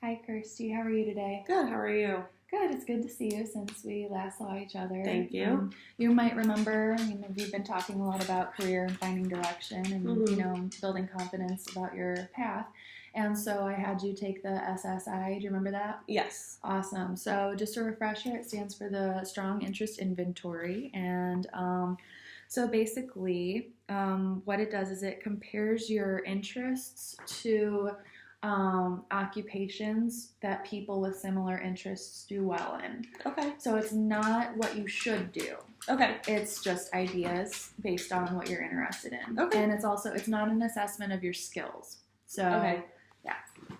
Hi, Kirsty. How are you today? Good. How are you? Good. It's good to see you since we last saw each other. Thank you. You might remember, we've been talking a lot about career and finding direction and, building confidence about your path. And so I had you take the SSI. Do you remember that? Yes. Awesome. So just a refresher, it stands for the Strong Interest Inventory. And so basically what it does is it compares your interests to occupations that people with similar interests do well in. Okay. So it's not what you should do. Okay. It's just ideas based on what you're interested in. Okay. And it's not an assessment of your skills. So okay. Yeah.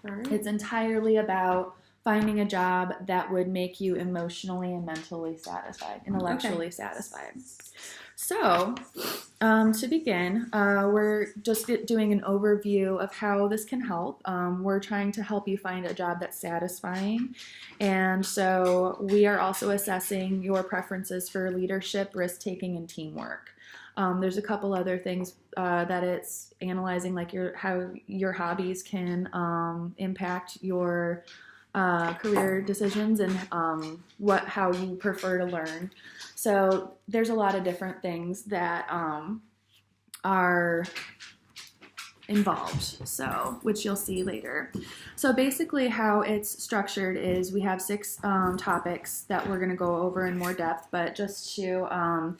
All right. It's entirely about finding a job that would make you emotionally and mentally satisfied, intellectually satisfied. So, to begin, we're just doing an overview of how this can help. We're trying to help you find a job that's satisfying. And so we are also assessing your preferences for leadership, risk-taking, and teamwork. There's a couple other things that it's analyzing, like how your hobbies can impact your career decisions and how you prefer to learn. So there's a lot of different things that are involved, which you'll see later. So basically how it's structured is we have 6 topics that we're going to go over in more depth, but just to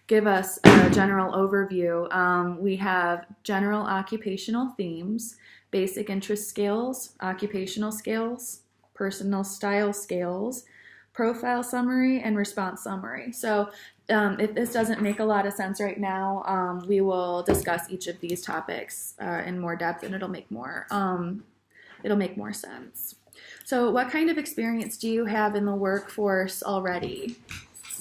give us a general overview, we have general occupational themes, basic interest scales, occupational scales, personal style scales, profile summary, and response summary. So if this doesn't make a lot of sense right now, we will discuss each of these topics in more depth, and it'll make more sense. So what kind of experience do you have in the workforce already?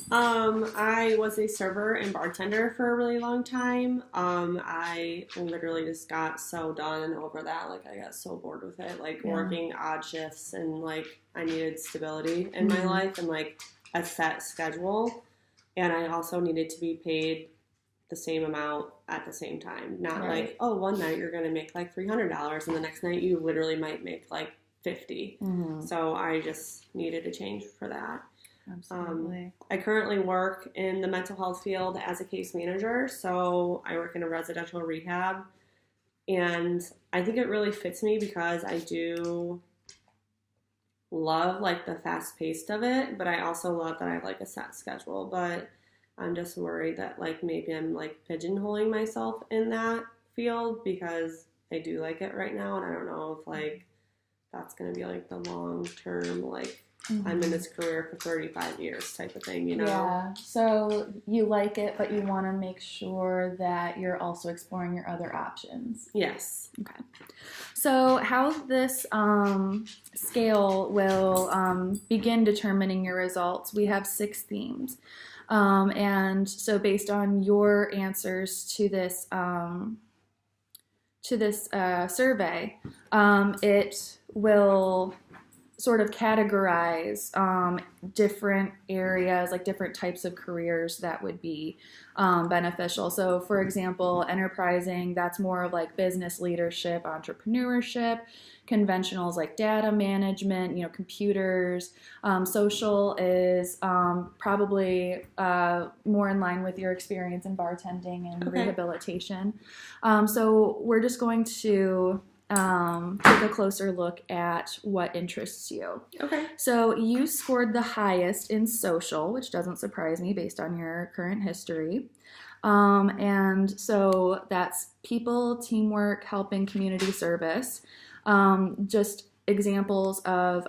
I was a server and bartender for a really long time. I literally just got so done and over that. Like, I got so bored with it, working odd shifts, and I needed stability in my life and a set schedule. And I also needed to be paid the same amount at the same time. Not one night you're going to make $300 and the next night you literally might make $50. Mm-hmm. So I just needed a change for that. Absolutely. I currently work in the mental health field as a case manager, so I work in a residential rehab, and I think it really fits me because I do love the fast paced of it, but I also love that I have a set schedule. But I'm just worried that maybe I'm pigeonholing myself in that field because I do like it right now, and I don't know if that's gonna be the long term I'm in this career for 35 years type of thing, Yeah, so you like it, but you want to make sure that you're also exploring your other options. Yes. Okay. So how this scale will begin determining your results, we have 6 themes. And so based on your answers to this survey, it will sort of categorize different areas, different types of careers that would be beneficial. So for example, enterprising, that's more of business leadership, entrepreneurship. Conventional is data management, computers. Social is probably more in line with your experience in bartending and rehabilitation. So we're just going to take a closer look at what interests you. Okay. So you scored the highest in social, which doesn't surprise me based on your current history. And so that's people, teamwork, helping, community service. Just examples of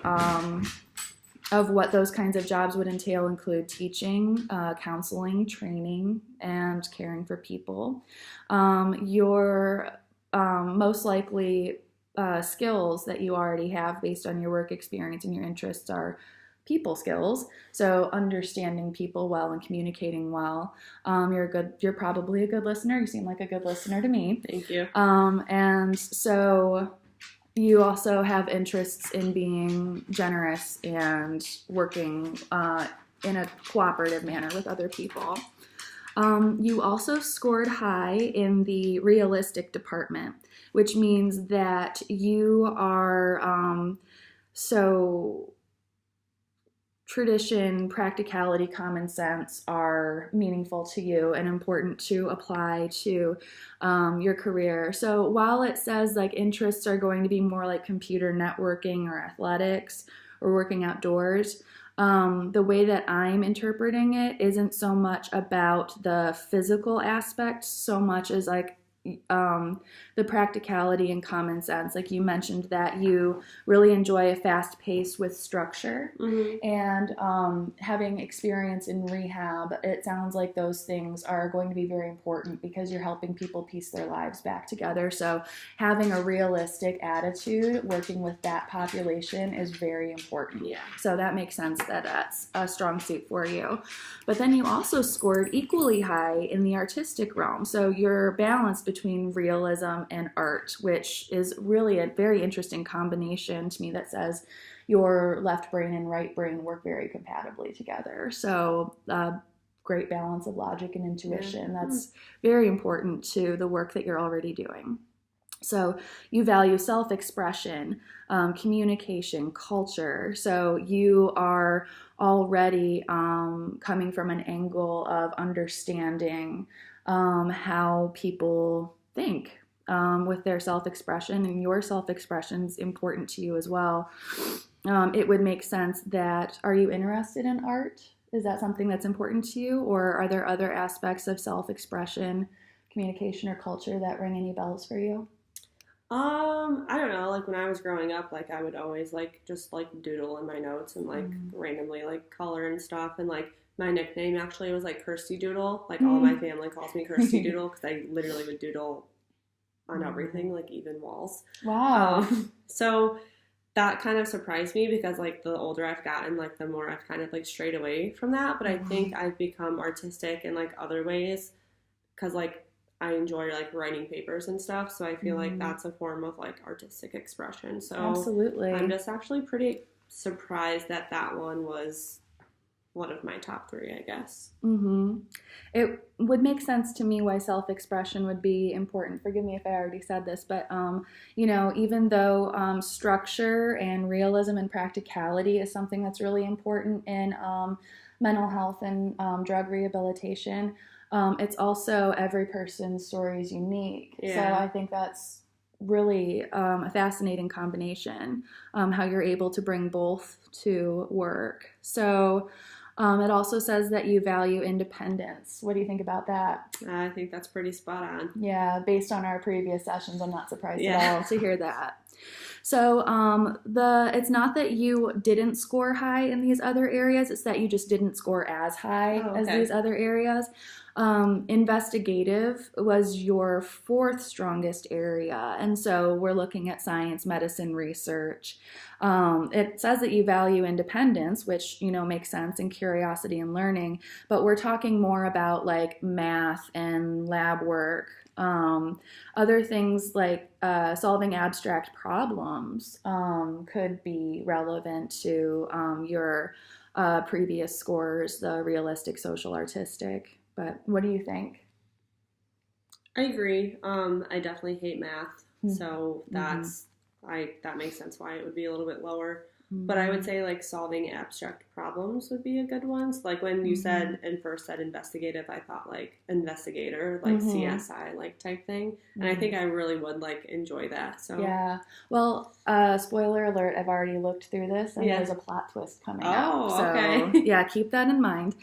what those kinds of jobs would entail include teaching, counseling, training, and caring for people. Your most likely skills that you already have based on your work experience and your interests are people skills. So understanding people well and communicating well. You're probably a good listener. You seem like a good listener to me. Thank you. And so you also have interests in being generous and working in a cooperative manner with other people. You also scored high in the realistic department, which means that you are So tradition, practicality, common sense are meaningful to you and important to apply to your career. So while it says like interests are going to be more like computer networking or athletics or working outdoors, the way that I'm interpreting it isn't so much about the physical aspect so much as like the practicality and common sense. Like you mentioned that you really enjoy a fast pace with structure, and having experience in rehab, it sounds like those things are going to be very important because you're helping people piece their lives back together. So having a realistic attitude working with that population is very important. Yeah. So that makes sense that that's a strong suit for you. But then you also scored equally high in the artistic realm. So you're balanced between realism and art, which is really a very interesting combination to me that says your left brain and right brain work very compatibly together. So great balance of logic and intuition. That's very important to the work that you're already doing. So you value self-expression, communication, culture. So you are already coming from an angle of understanding how people think with their self-expression, and your self-expression is important to you as well. It would make sense that, are you interested in art? Is that something that's important to you? Or are there other aspects of self-expression, communication, or culture that ring any bells for you? I don't know, like when I was growing up, like I would always like just like doodle in my notes and like randomly like color and stuff, and like my nickname actually was like Kirsty Doodle. Like all my family calls me Kirsty Doodle because I literally would doodle on everything, like even walls. Wow. So that kind of surprised me because like the older I've gotten, like the more I've kind of like strayed away from that. But I think I've become artistic in like other ways because like I enjoy like writing papers and stuff. So I feel like that's a form of like artistic expression. So absolutely. I'm just actually pretty surprised that that one was one of my top 3, I guess. It would make sense to me why self-expression would be important. Forgive me if I already said this, but you know, even though structure and realism and practicality is something that's really important in mental health and drug rehabilitation, it's also every person's story is unique. So I think that's really a fascinating combination, how you're able to bring both to work. So it also says that you value independence. What do you think about that? I think that's pretty spot on. Yeah, based on our previous sessions, I'm not surprised at all to hear that. So it's not that you didn't score high in these other areas, it's that you just didn't score as high as these other areas. Investigative was your 4th strongest area, and so we're looking at science, medicine, research. It says that you value independence, which, you know, makes sense, and curiosity and learning, but we're talking more about like math and lab work. Other things like solving abstract problems could be relevant to your previous scores, the realistic, social, artistic. But what do you think? I agree. I definitely hate math, so that makes sense why it would be a little bit lower. But I would say like solving abstract problems would be a good one. So, like when you said and first said investigative, I thought like investigator, like CSI like type thing. And I think I really would like enjoy that. So yeah. Well, spoiler alert, I've already looked through this and there's a plot twist coming up. So okay. yeah, keep that in mind.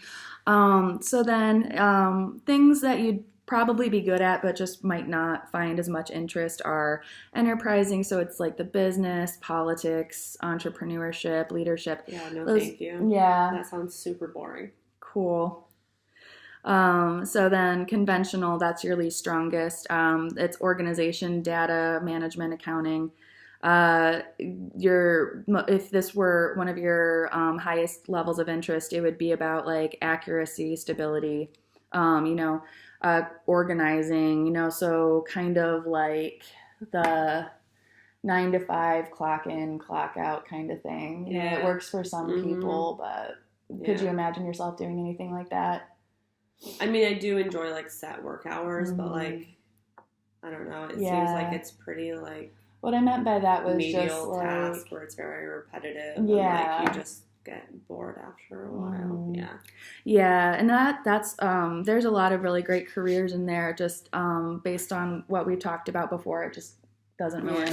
So then things that you'd probably be good at but just might not find as much interest are enterprising, so it's like the business, politics, entrepreneurship, leadership. Yeah, thank you. Yeah. That sounds super boring. Cool. So then conventional, that's your least strongest. It's organization, data, management, accounting. If this were one of your highest levels of interest, it would be about like accuracy, stability, organizing, so kind of like the 9 to 5 clock in, clock out kind of thing. It works for some people, but could you imagine yourself doing anything like that? I mean, I do enjoy like set work hours, but like, I don't know, it seems like it's pretty like... What I meant by that was medial just like task where it's very repetitive. Yeah. And like you just get bored after a while. Yeah. Yeah, and that's there's a lot of really great careers in there. Just based on what we talked about before, it just doesn't really.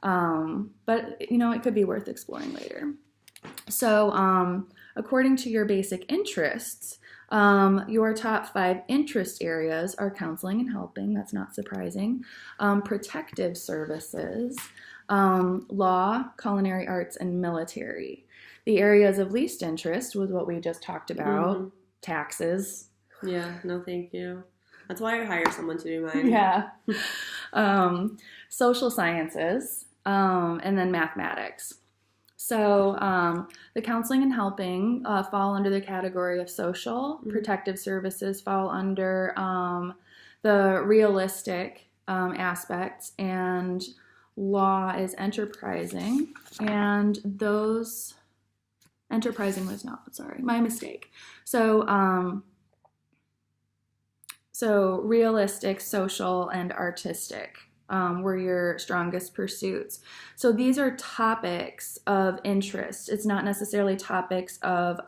But it could be worth exploring later. So, according to your basic interests, your top 5 interest areas are counseling and helping. That's not surprising. Protective services, law, culinary arts, and military. The areas of least interest was what we just talked about. Taxes. Yeah, no thank you. That's why I hire someone to do mine. Yeah. Social sciences, and then mathematics. So the counseling and helping fall under the category of social. Protective services fall under the realistic aspects, and law is enterprising. And those... Enterprising was not, sorry, my mistake. So realistic, social, and artistic were your strongest pursuits. So these are topics of interest. It's not necessarily topics of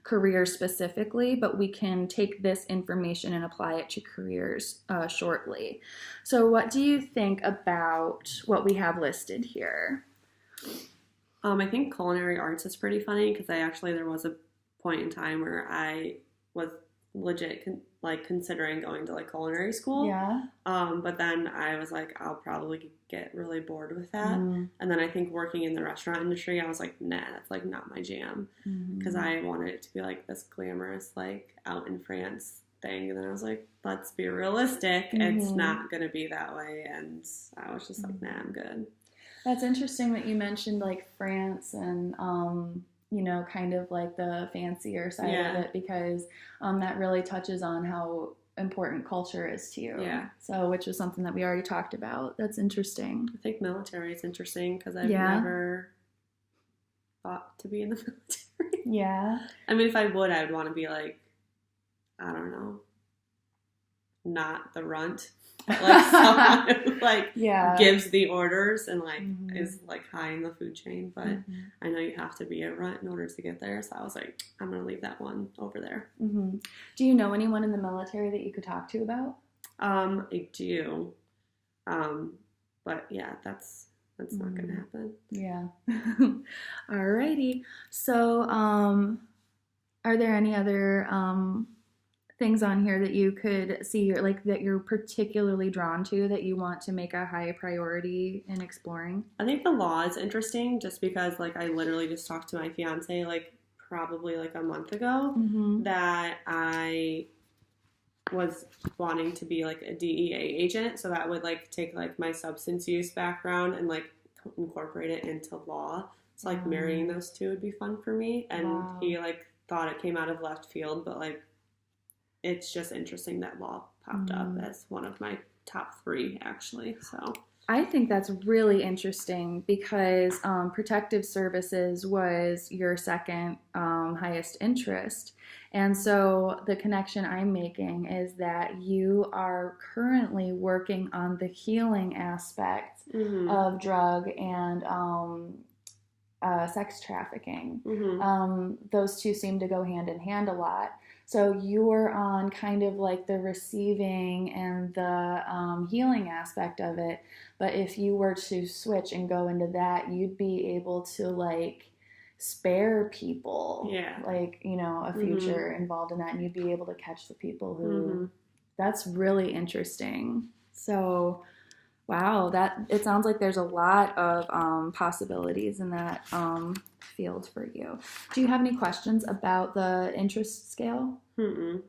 career specifically, but we can take this information and apply it to careers shortly. So what do you think about what we have listed here? I think culinary arts is pretty funny because there was a point in time where I was legit considering going to like culinary school. Yeah. But then I was like, I'll probably get really bored with that. And then I think working in the restaurant industry, I was like, nah, that's like not my jam. Because I wanted it to be like this glamorous, like out in France thing. And then I was like, let's be realistic. It's not going to be that way. And I was just like, nah, I'm good. That's interesting that you mentioned like France and, kind of like the fancier side of it, because that really touches on how important culture is to you. Yeah. So, which is something that we already talked about. That's interesting. I think military is interesting because I've never thought to be in the military. Yeah. I mean, if I would want to be like, I don't know, not the runt. But like someone who like gives the orders and like is like high in the food chain. But I know you have to be a runt in order to get there. So I was like, I'm going to leave that one over there. Do you know anyone in the military that you could talk to about? I do. But yeah, that's not going to happen. Yeah. Alrighty. So, are there any other things on here that you could see that you're particularly drawn to that you want to make a high priority in exploring? I think the law is interesting just because like I literally just talked to my fiance like probably like a month ago that I was wanting to be like a DEA agent, so that would like take like my substance use background and like incorporate it into law. So like marrying those two would be fun for me. And he like thought it came out of left field, but like it's just interesting that law popped up as one of my top 3, actually. So I think that's really interesting because protective services was your second highest interest. And so the connection I'm making is that you are currently working on the healing aspect of drug and sex trafficking. Those two seem to go hand in hand a lot. So you're on kind of like the receiving and the healing aspect of it. But if you were to switch and go into that, you'd be able to like spare people. Yeah. Like, a future involved in that. And you'd be able to catch the people who... That's really interesting. So, wow, it sounds like there's a lot of possibilities in that field for you. Do you have any questions about the interest scale? Okay.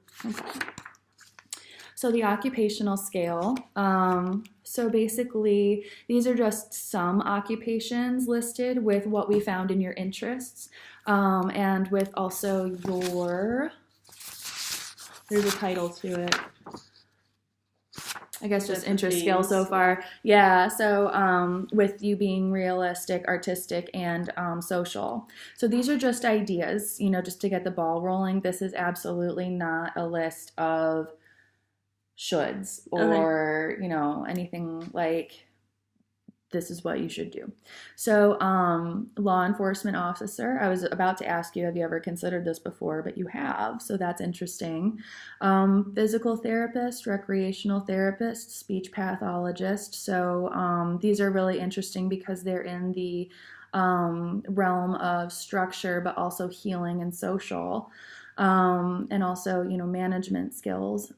So the occupational scale, so basically these are just some occupations listed with what we found in your interests, and with also there's a title to it. I guess just interest scale so far. Yeah, so with you being realistic, artistic, and social. So these are just ideas, just to get the ball rolling. This is absolutely not a list of shoulds or, anything like this is what you should do. So, law enforcement officer, I was about to ask you, have you ever considered this before? But you have, so that's interesting. Physical therapist, recreational therapist, speech pathologist. So, these are really interesting because they're in the realm of structure, but also healing and social, and also, management skills.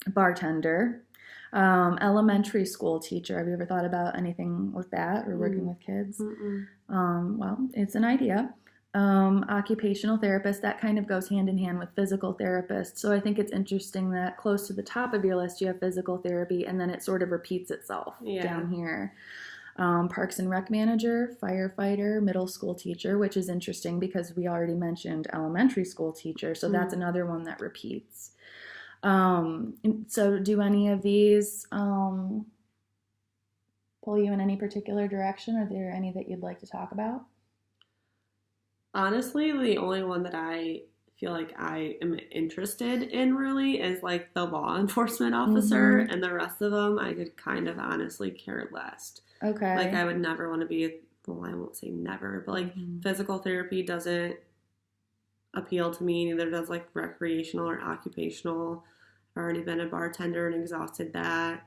Bartender. Elementary school teacher. Have you ever thought about anything with that or working with kids? Well, it's an idea. Occupational therapist, that kind of goes hand in hand with physical therapist. So I think it's interesting that close to the top of your list, you have physical therapy, and then it sort of repeats itself down here. Parks and Rec manager, firefighter, middle school teacher, which is interesting because we already mentioned elementary school teacher. So that's another one that repeats. So do any of these pull you in any particular direction? Are there any that you'd like to talk about? Honestly, the only one that I feel like I am interested in really is like the law enforcement officer, and the rest of them I could kind of honestly care less. Okay. Like I would never want to be, I won't say never, but like physical therapy doesn't appeal to me. Neither does like recreational or occupational. I've already been a bartender and exhausted that.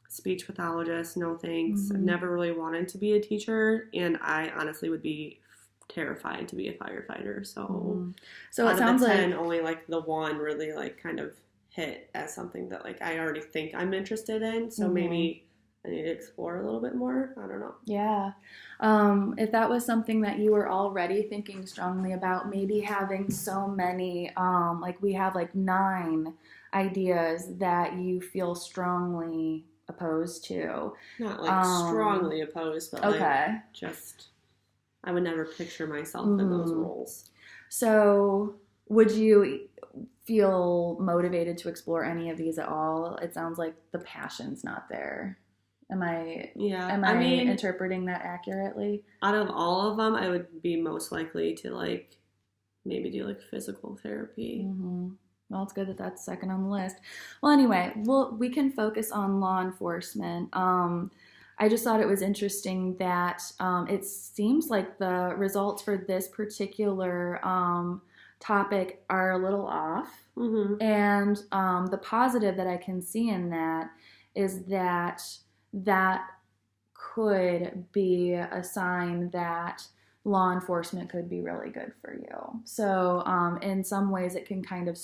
Speech pathologist, no thanks. I've never really wanted to be a teacher, and I honestly would be terrified to be a firefighter. So it sounds like 10, only like the one really like kind of hit as something that like I already think I'm interested in. So maybe I need to explore a little bit more. I don't know. Yeah. If that was something that you were already thinking strongly about, maybe having so many, like we have like 9 ideas that you feel strongly opposed to. Not like strongly opposed, but like just, I would never picture myself in those roles. So would you feel motivated to explore any of these at all? It sounds like the passion's not there. Am I interpreting that accurately? Out of all of them, I would be most likely to like maybe do like physical therapy. Well, it's good that that's second on the list. Well, anyway, we can focus on law enforcement. I just thought it was interesting that it seems like the results for this particular topic are a little off. And the positive that I can see in that is that could be a sign that law enforcement could be really good for you. So in some ways it can kind of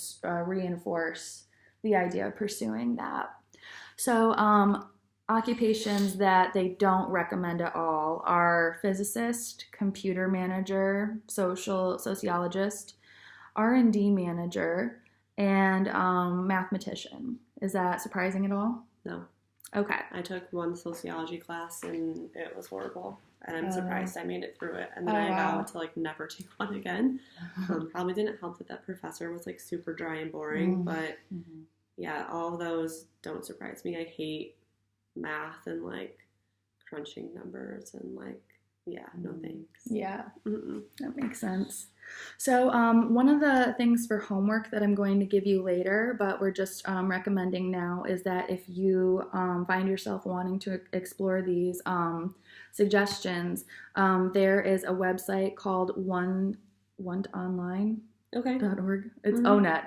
reinforce the idea of pursuing that. So occupations that they don't recommend at all are physicist, computer manager, sociologist, R&D manager, and mathematician. Is that surprising at all? No. Okay. I took one sociology class and it was horrible. And I'm surprised I made it through it. And then I vowed to like never take one again. Probably didn't help that professor was like super dry and boring. But yeah, all of those don't surprise me. I hate math and like crunching numbers and like, no thanks. Yeah, that makes sense. So one of the things for homework that I'm going to give you later, but we're just recommending now, is that if you find yourself wanting to explore these suggestions, there is a website called oneonline.org. It's ONET.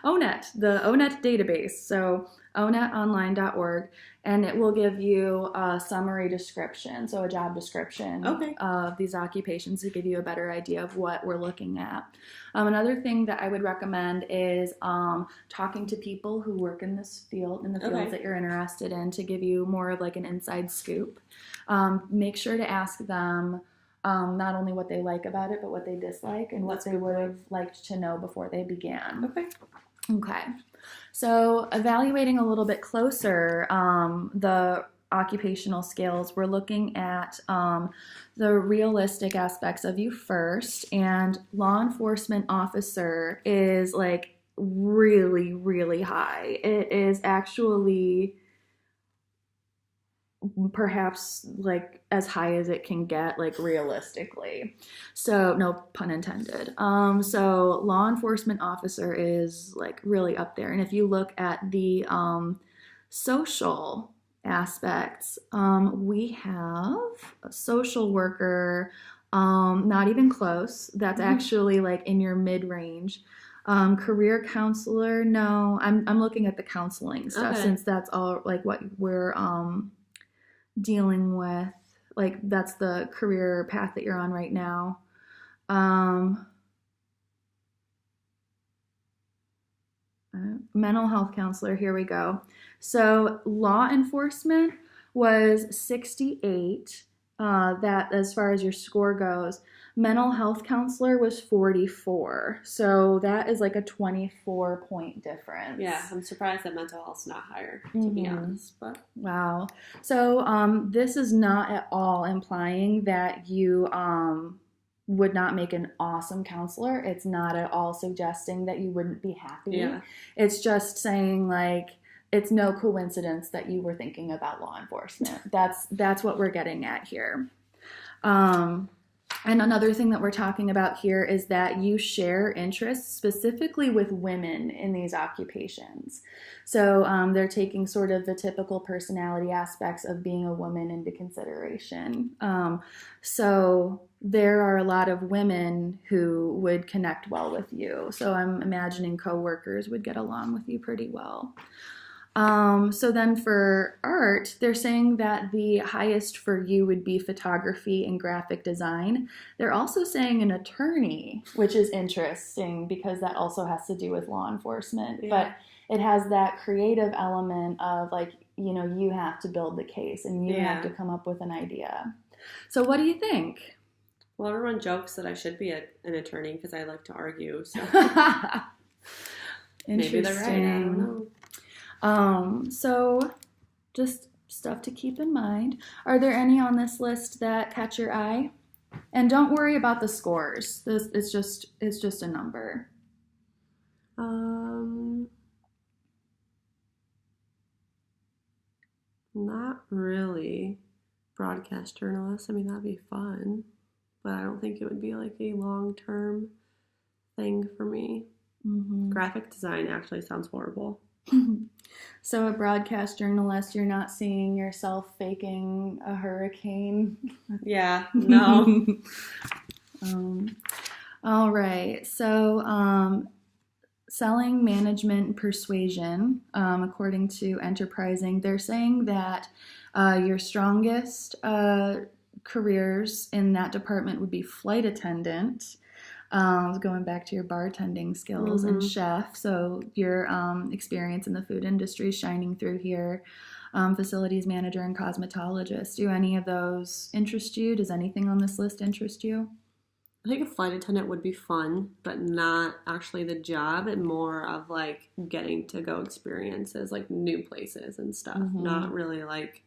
ONET, the ONET database. So onetonline.org, and it will give you a summary description, so a job description of these occupations to give you a better idea of what we're looking at. Another thing that I would recommend is talking to people who work in this field, in the fields that you're interested in, to give you more of like an inside scoop. Make sure to ask them not only what they like about it, but what they dislike and what they would have liked to know before they began. Okay. So evaluating a little bit closer the occupational skills, we're looking at the realistic aspects of you first, and law enforcement officer is like really, really high. It is actually perhaps like as high as it can get, like realistically. So no pun intended. So law enforcement officer is like really up there. And if you look at the social aspects. We have a social worker, not even close. That's actually like in your mid-range. Career counselor, no. I'm looking at the counseling stuff since that's all like what we're dealing with. Like that's the career path that you're on right now. Mental health counselor, here we go. So law enforcement was 68, that as far as your score goes. Mental health counselor was 44. So that is like a 24-point difference. Yeah, I'm surprised that mental health's not higher, to be honest. But wow. So this is not at all implying that you would not make an awesome counselor. It's not at all suggesting that you wouldn't be happy. Yeah. It's just saying like it's no coincidence that you were thinking about law enforcement. That's what we're getting at here. And another thing that we're talking about here is that you share interests specifically with women in these occupations. So they're taking sort of the typical personality aspects of being a woman into consideration. So there are a lot of women who would connect well with you. So I'm imagining coworkers would get along with you pretty well. So then for art, they're saying that the highest for you would be photography and graphic design. They're also saying an attorney, which is interesting because that also has to do with law enforcement. Yeah. But it has that creative element of like, you know, you have to build the case and you have to come up with an idea. So what do you think? Well, everyone jokes that I should be an attorney because I like to argue. So maybe they're right. I don't know. So just stuff to keep in mind. Are there any on this list that catch your eye? And don't worry about the scores. It's just a number. Not really. Broadcast journalist. I mean, that'd be fun, but I don't think it would be like a long-term thing for me. Mm-hmm. Graphic design actually sounds horrible. So a broadcast journalist, you're not seeing yourself faking a hurricane? Yeah, no. All right. So selling, management, persuasion, according to Enterprising, they're saying that your strongest careers in that department would be flight attendant, going back to your bartending skills, and chef. So your experience in the food industry is shining through here. Facilities manager and cosmetologist. Do any of those interest you? Does anything on this list interest you? I think a flight attendant would be fun, but not actually the job, and more of like getting to go experiences, like new places and stuff. Not really like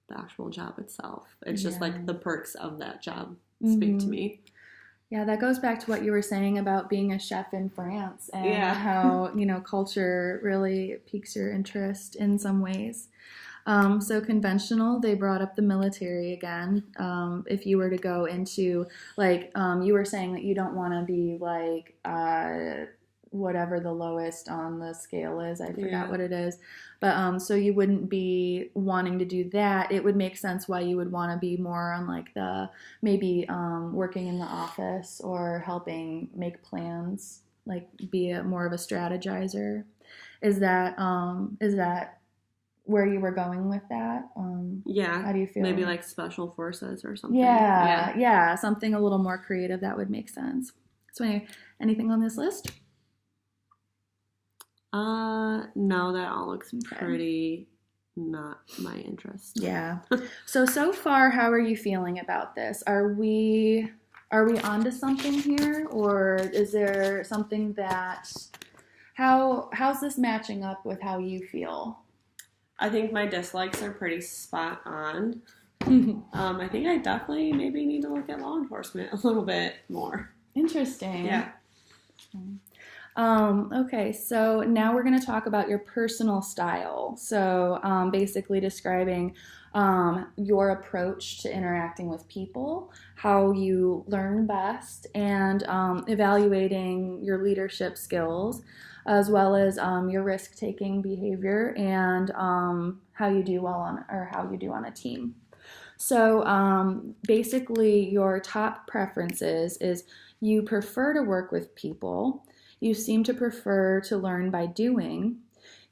the actual job itself. It's just like the perks of that job speak to me. Yeah, that goes back to what you were saying about being a chef in France and how, you know, culture really piques your interest in some ways. So conventional, they brought up the military again. If you were to go into, like, you were saying that you don't want to be like whatever the lowest on the scale is. I forgot what it is. But so you wouldn't be wanting to do that. It would make sense why you would want to be more on like the maybe working in the office or helping make plans, like be more of a strategizer. Is that where you were going with that? How do you feel? Maybe like special forces or something. Yeah, something a little more creative that would make sense. So anything on this list? No, that all looks pretty not my interest. Yeah. So far, how are you feeling about this? Are we onto something here, or is there something that how's this matching up with how you feel? I think my dislikes are pretty spot on. I think I definitely maybe need to look at law enforcement a little bit more. Interesting. Yeah. Okay, so now we're going to talk about your personal style. So basically describing your approach to interacting with people, how you learn best, and evaluating your leadership skills, as well as your risk-taking behavior and how you do on a team. So basically, your top preferences is you prefer to work with people. You seem to prefer to learn by doing.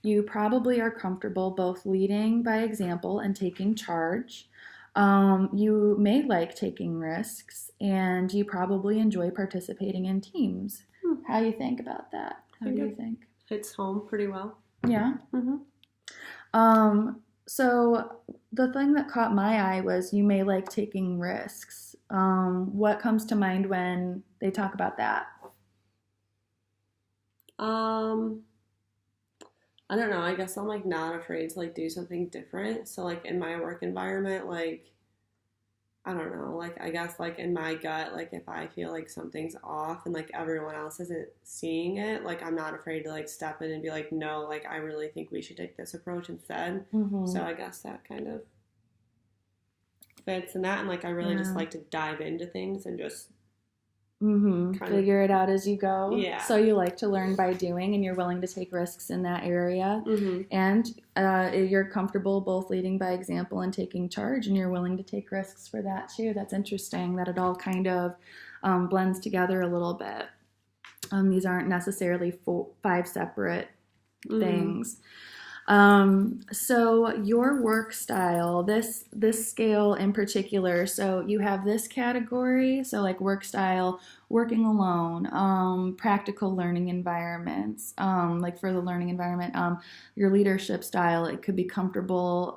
You probably are comfortable both leading by example and taking charge. You may like taking risks, and you probably enjoy participating in teams. How do you think about that? How do you think? Hits home pretty well. Yeah? So the thing that caught my eye was you may like taking risks. What comes to mind when they talk about that? I don't know. I guess I'm like not afraid to like do something different. So like in my work environment, like I don't know, like I guess like in my gut, like if I feel like something's off and like everyone else isn't seeing it, like I'm not afraid to like step in and be like, no, like I really think we should take this approach instead. So I guess that kind of fits in that, and like I really just like to dive into things and just figure it out as you go. Yeah. So you like to learn by doing, and you're willing to take risks in that area. And you're comfortable both leading by example and taking charge, and you're willing to take risks for that too. That's interesting that it all kind of blends together a little bit. These aren't necessarily 5 separate things. So your work style, this scale in particular, so you have this category, so like work style, working alone, practical learning environments, like for the learning environment, your leadership style, it could be comfortable,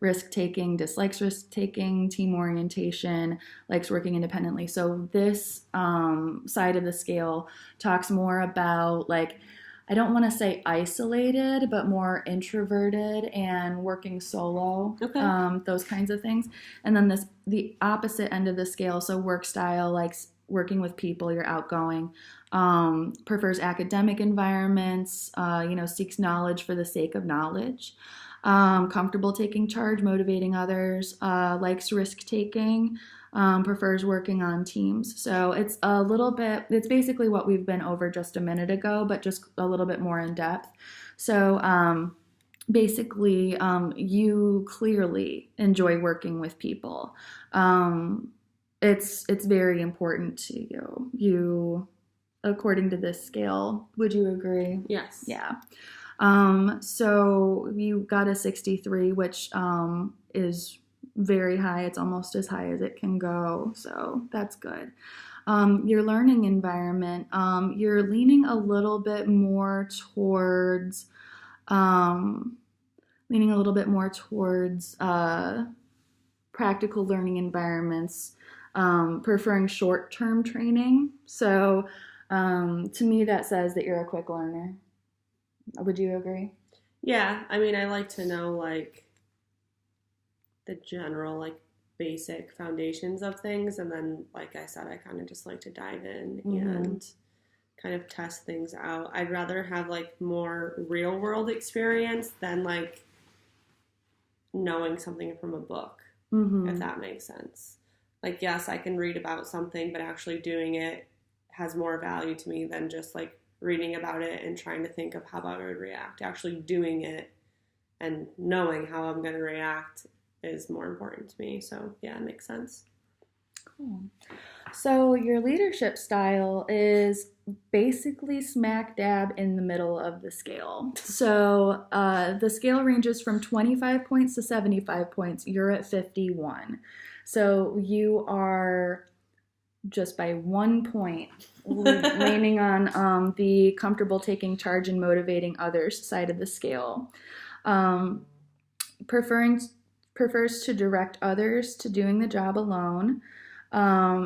risk-taking, dislikes risk-taking, team orientation, likes working independently. So this side of the scale talks more about like, I don't want to say isolated, but more introverted and working solo, those kinds of things. And then the opposite end of the scale, so work style, like working with people, you're outgoing, prefers academic environments, seeks knowledge for the sake of knowledge, comfortable taking charge, motivating others, likes risk-taking, prefers working on teams. So it's it's basically what we've been over just a minute ago, but just a little bit more in depth. So basically, you clearly enjoy working with people. It's very important to you. You, according to this scale, would you agree? Yes. Yeah. So you got a 63, which is very high. It's almost as high as it can go. So that's good. Your learning environment, you're leaning a little bit more towards practical learning environments, preferring short-term training. So to me, that says that you're a quick learner. Would you agree? Yeah. I mean, I like to know like the general like basic foundations of things, and then like I said, I kind of just like to dive in and kind of test things out. I'd rather have like more real world experience than like knowing something from a book, if that makes sense. Like, yes, I can read about something, but actually doing it has more value to me than just like reading about it and trying to think of how I would react. Actually doing it and knowing how I'm going to react is more important to me. So yeah, it makes sense. Cool. So your leadership style is basically smack dab in the middle of the scale. So the scale ranges from 25 points to 75 points. You're at 51. So you are just by 1 point leaning on the comfortable taking charge and motivating others side of the scale. Prefers to direct others to doing the job alone,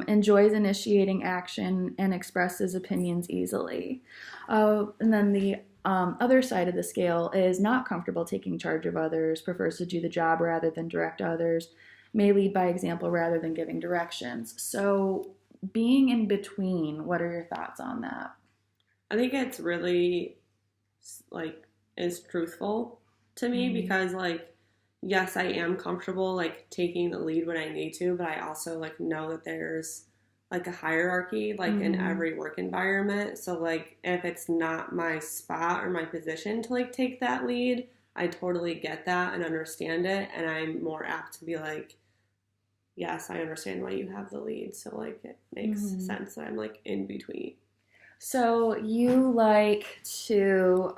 enjoys initiating action, and expresses opinions easily. And then the other side of the scale is not comfortable taking charge of others, prefers to do the job rather than direct others, may lead by example rather than giving directions. So being in between, what are your thoughts on that? I think it's really like is truthful to me because like, yes, I am comfortable like taking the lead when I need to, but I also like know that there's like a hierarchy like in every work environment. So like if it's not my spot or my position to like take that lead, I totally get that and understand it, and I'm more apt to be like, yes, I understand why you have the lead. So like it makes sense that I'm like in between. So you like to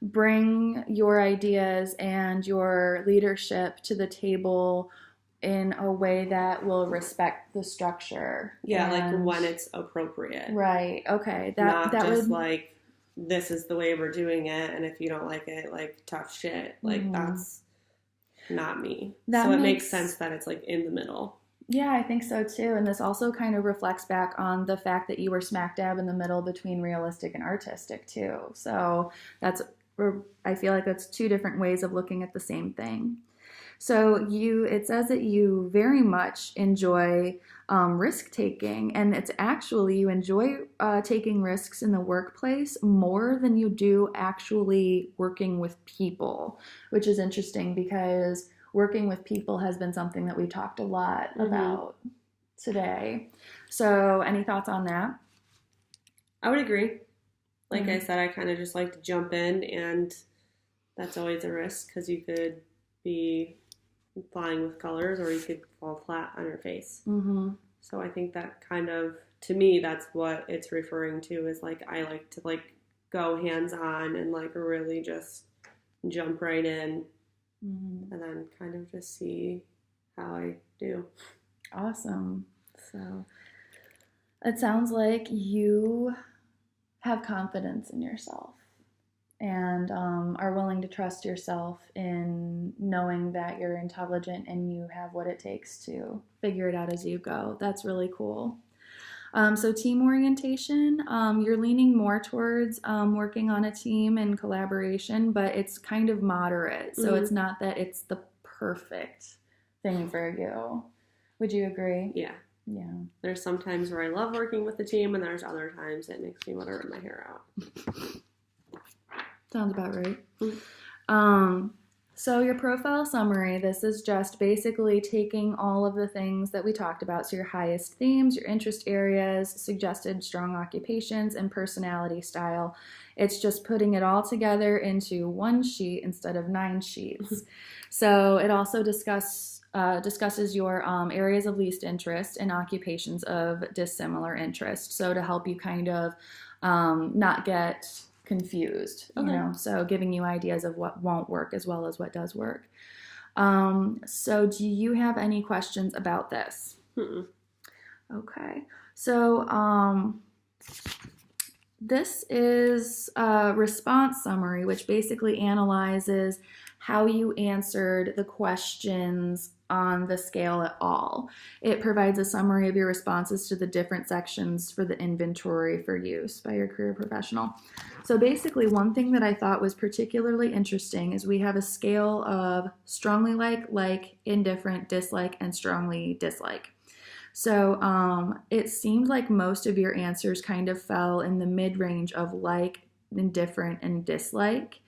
bring your ideas and your leadership to the table in a way that will respect the structure. Yeah, like when it's appropriate. Right. Okay. Not just like, this is the way we're doing it, and if you don't like it, like, tough shit. Like, that's not me. So it makes sense that it's like in the middle. Yeah, I think so too. And this also kind of reflects back on the fact that you were smack dab in the middle between realistic and artistic too. So I feel like that's two different ways of looking at the same thing. So it says that you very much enjoy risk taking, and it's actually you enjoy taking risks in the workplace more than you do actually working with people, which is interesting because working with people has been something that we talked a lot about today. So any thoughts on that? I would agree. Like I said, I kind of just like to jump in, and that's always a risk because you could be flying with colors or you could fall flat on your face. So I think that kind of, to me, that's what it's referring to, is like I like to like go hands-on and like really just jump right in and then kind of just see how I do. Awesome. So it sounds like you have confidence in yourself and are willing to trust yourself in knowing that you're intelligent and you have what it takes to figure it out as you go. That's really cool. So team orientation, you're leaning more towards working on a team and collaboration, but it's kind of moderate. So it's not that it's the perfect thing for you. Would you agree? Yeah. Yeah. There's some times where I love working with the team, and there's other times it makes me want to rip my hair out. Sounds about right. So your profile summary, this is just basically taking all of the things that we talked about. So your highest themes, your interest areas, suggested strong occupations, and personality style. It's just putting it all together into one sheet instead of 9 sheets. So it also discusses your areas of least interest and occupations of dissimilar interest. So to help you kind of not get confused, you know, so giving you ideas of what won't work as well as what does work. So do you have any questions about this? Okay. So this is a response summary, which basically analyzes how you answered the questions on the scale at all. It provides a summary of your responses to the different sections for the inventory for use by your career professional. So basically, one thing that I thought was particularly interesting is we have a scale of strongly like, indifferent, dislike, and strongly dislike. So it seemed like most of your answers kind of fell in the mid-range of like, indifferent, and dislike.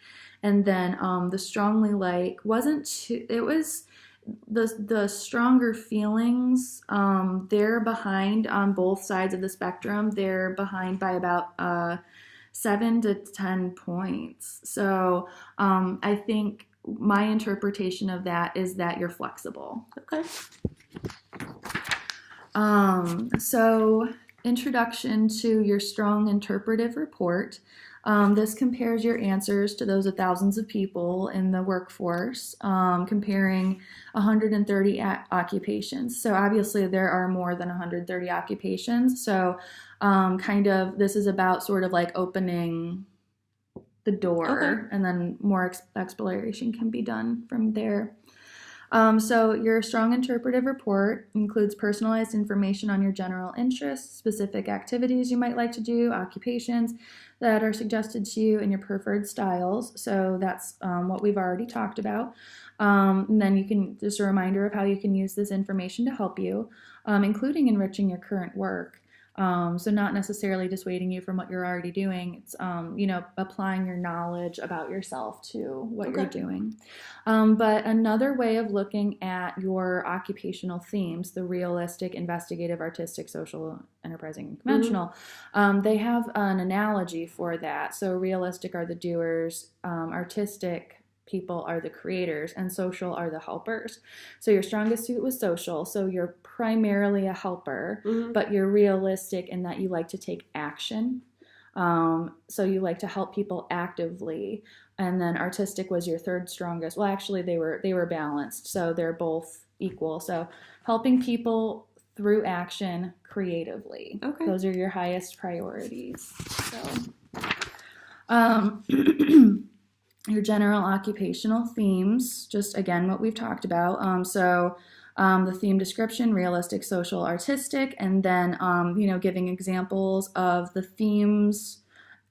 And then the strongly like wasn't too, it was the stronger feelings, they're behind on both sides of the spectrum. They're behind by about 7 to 10 points. So I think my interpretation of that is that you're flexible. Okay. So introduction to your strong interpretive report. This compares your answers to those of thousands of people in the workforce, comparing 130 occupations. So obviously there are more than 130 occupations. So kind of this is about sort of like opening the door, and then more exploration can be done from there. So your strong interpretive report includes personalized information on your general interests, specific activities you might like to do, occupations that are suggested to you, and your preferred styles. So that's what we've already talked about. And then you can, just a reminder of how you can use this information to help you, including enriching your current work. So not necessarily dissuading you from what you're already doing. It's, applying your knowledge about yourself to what you're doing. But another way of looking at your occupational themes, the realistic, investigative, artistic, social, enterprising, and conventional, they have an analogy for that. So realistic are the doers, artistic people are the creators and social are the helpers. So your strongest suit was social, so you're primarily a helper, but you're realistic in that you like to take action. So you like to help people actively. And then artistic was your third strongest. Well, actually they were balanced, so they're both equal. So helping people through action creatively. Okay. Those are your highest priorities. So your general occupational themes, just again what we've talked about. The theme description, realistic, social, artistic, and then giving examples of the themes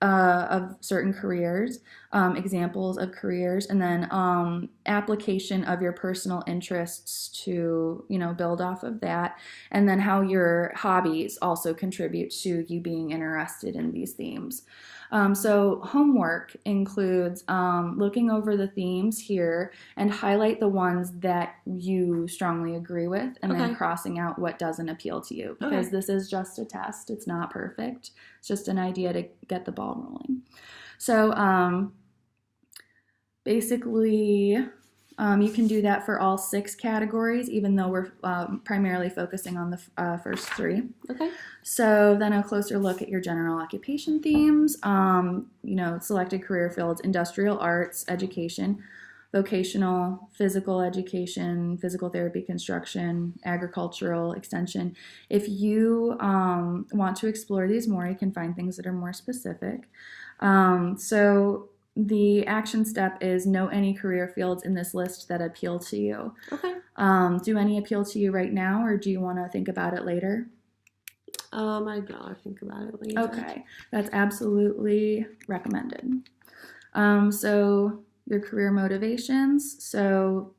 of certain careers, examples of careers, and then application of your personal interests to, build off of that, and then how your hobbies also contribute to you being interested in these themes. So homework includes looking over the themes here and highlight the ones that you strongly agree with, and then crossing out what doesn't appeal to you, because this is just a test. It's not perfect. It's just an idea to get the ball rolling. So basically, you can do that for all 6 categories, even though we're primarily focusing on the first 3. Okay. So then a closer look at your general occupation themes, selected career fields, industrial arts, education, vocational, physical education, physical therapy, construction, agricultural, extension. If you want to explore these more, you can find things that are more specific. So the action step is know any career fields in this list that appeal to you. Okay. Do any appeal to you right now, or do you want to think about it later? I'd rather think about it later. Okay. That's absolutely recommended. So your career motivations. So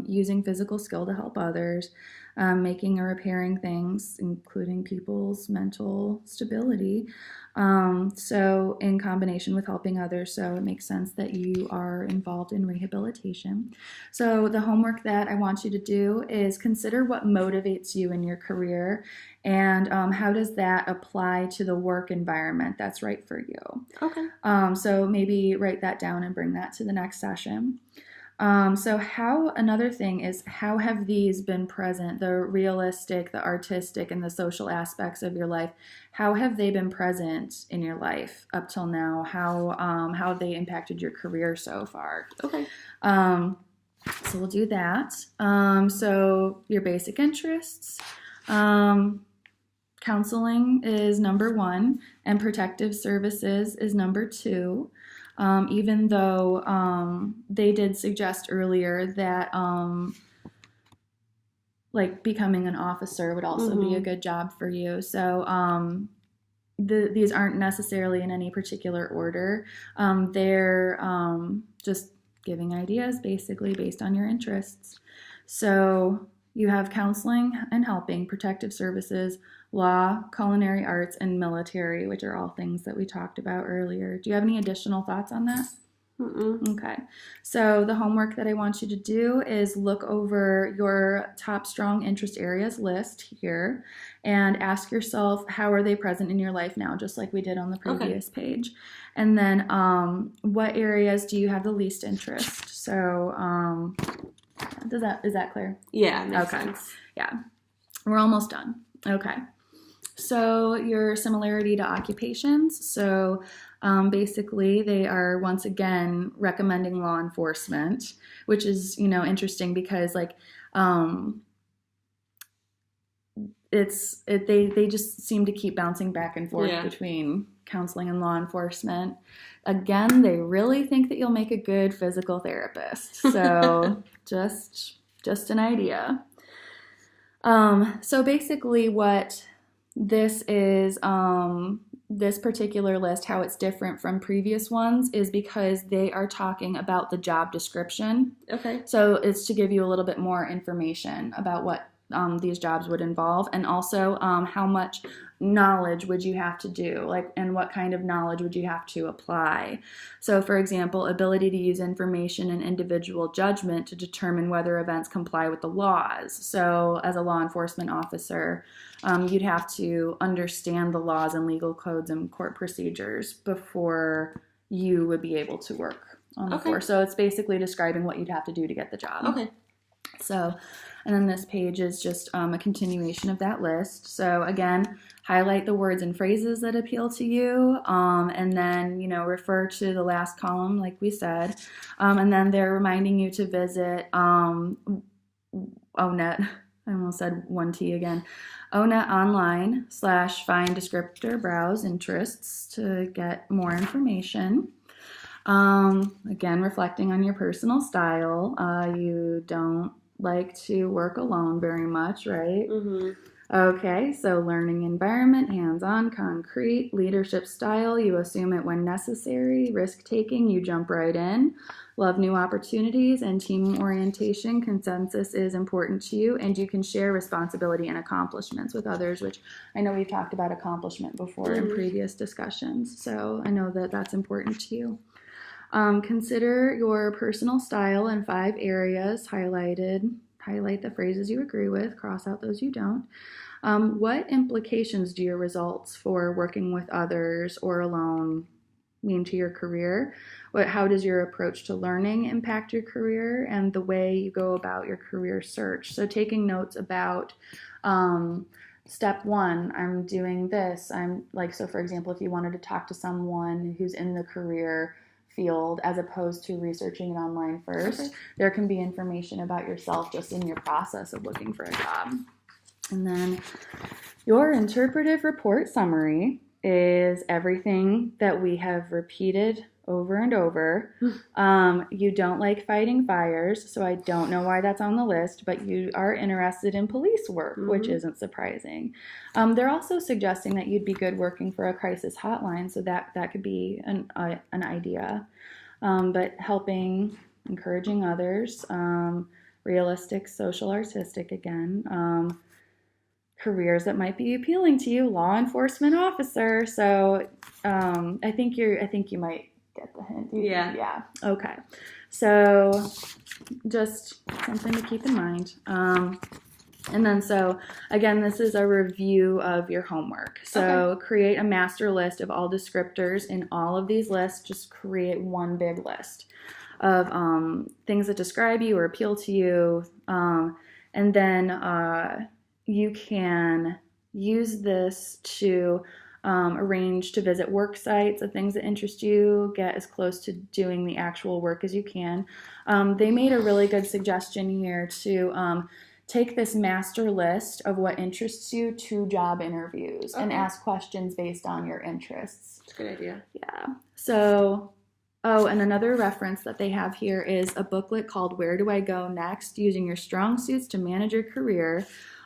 using physical skill to help others, making or repairing things, including people's mental stability. So in combination with helping others, so it makes sense that you are involved in rehabilitation. So the homework that I want you to do is consider what motivates you in your career, and how does that apply to the work environment that's right for you. Okay. So maybe write that down and bring that to the next session. So another thing is, how have these been present, the realistic, the artistic, and the social aspects of your life? How have they been present in your life up till now? How have they impacted your career so far? Okay. So we'll do that. So your basic interests. Counseling is number 1, and protective services is number 2. Even though they did suggest earlier that becoming an officer would also be a good job for you. So these aren't necessarily in any particular order. They're just giving ideas basically based on your interests. So you have counseling and helping, protective services, law, culinary arts, and military, which are all things that we talked about earlier. Do you have any additional thoughts on that? Okay. So the homework that I want you to do is look over your top strong interest areas list here and ask yourself, how are they present in your life now, just like we did on the previous page. And then what areas do you have the least interest? So is that clear? Yeah, makes sense. Yeah. We're almost done. Okay. So your similarity to occupations. So basically they are once again recommending law enforcement, which is, interesting because they just seem to keep bouncing back and forth between counseling and law enforcement. Again, they really think that you'll make a good physical therapist. So just an idea. So basically what this is, this particular list, how it's different from previous ones is because they are talking about the job description. Okay. So it's to give you a little bit more information about what these jobs would involve, and also how much knowledge would you have to do, and what kind of knowledge would you have to apply. So for example, ability to use information and individual judgment to determine whether events comply with the laws. So as a law enforcement officer, you'd have to understand the laws and legal codes and court procedures before you would be able to work on the floor. So it's basically describing what you'd have to do to get the job. Okay. So, and then this page is just a continuation of that list. So again, highlight the words and phrases that appeal to you, and then, refer to the last column, like we said. And then they're reminding you to visit ONET. I almost said 1T again. ONET online / find descriptor browse interests to get more information. Again, reflecting on your personal style. You don't like to work alone very much, right? Mm-hmm. Okay, so learning environment, hands-on, concrete, leadership style, you assume it when necessary, risk-taking, you jump right in, love new opportunities, and team orientation, consensus is important to you, and you can share responsibility and accomplishments with others, which I know we've talked about accomplishment before in previous discussions, so I know that that's important to you. Consider your personal style in 5 areas highlighted. Highlight the phrases you agree with, cross out those you don't. What implications do your results for working with others or alone mean to your career? How does your approach to learning impact your career and the way you go about your career search? So taking notes about step 1, I'm doing this. So for example, if you wanted to talk to someone who's in the career field as opposed to researching it online first, there can be information about yourself just in your process of looking for a job. And then your interpretive report summary is everything that we have repeated over and over. You don't like fighting fires, so I don't know why that's on the list, but you are interested in police work, which isn't surprising. They're also suggesting that you'd be good working for a crisis hotline, so that could be an idea. But helping, encouraging others, realistic, social, artistic again, careers that might be appealing to you, law enforcement officer. So I think you might get the hint. Yeah. Okay. So just something to keep in mind. And then so again, this is a review of your homework. So create a master list of all descriptors in all of these lists. Just create one big list of things that describe you or appeal to you. And then you can use this to arrange to visit work sites of things that interest you, get as close to doing the actual work as you can. They made a really good suggestion here to take this master list of what interests you to job interviews and ask questions based on your interests. That's a good idea. Yeah. So, and another reference that they have here is a booklet called Where Do I Go Next? Using Your Strong Suits to Manage Your Career.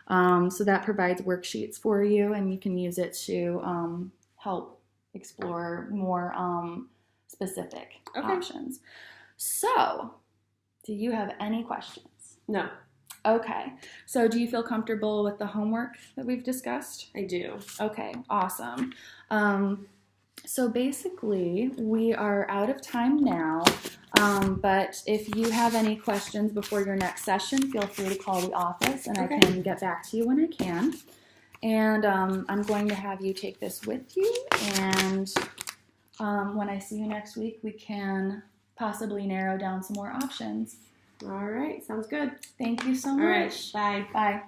So that provides worksheets for you, and you can use it to help explore more specific options. So, do you have any questions? No. Okay. So do you feel comfortable with the homework that we've discussed? I do. Okay, awesome. So basically, we are out of time now, but if you have any questions before your next session, feel free to call the office, and I can get back to you when I can. And I'm going to have you take this with you, and when I see you next week, we can possibly narrow down some more options. All right, sounds good. Thank you so much. All right, bye. Bye.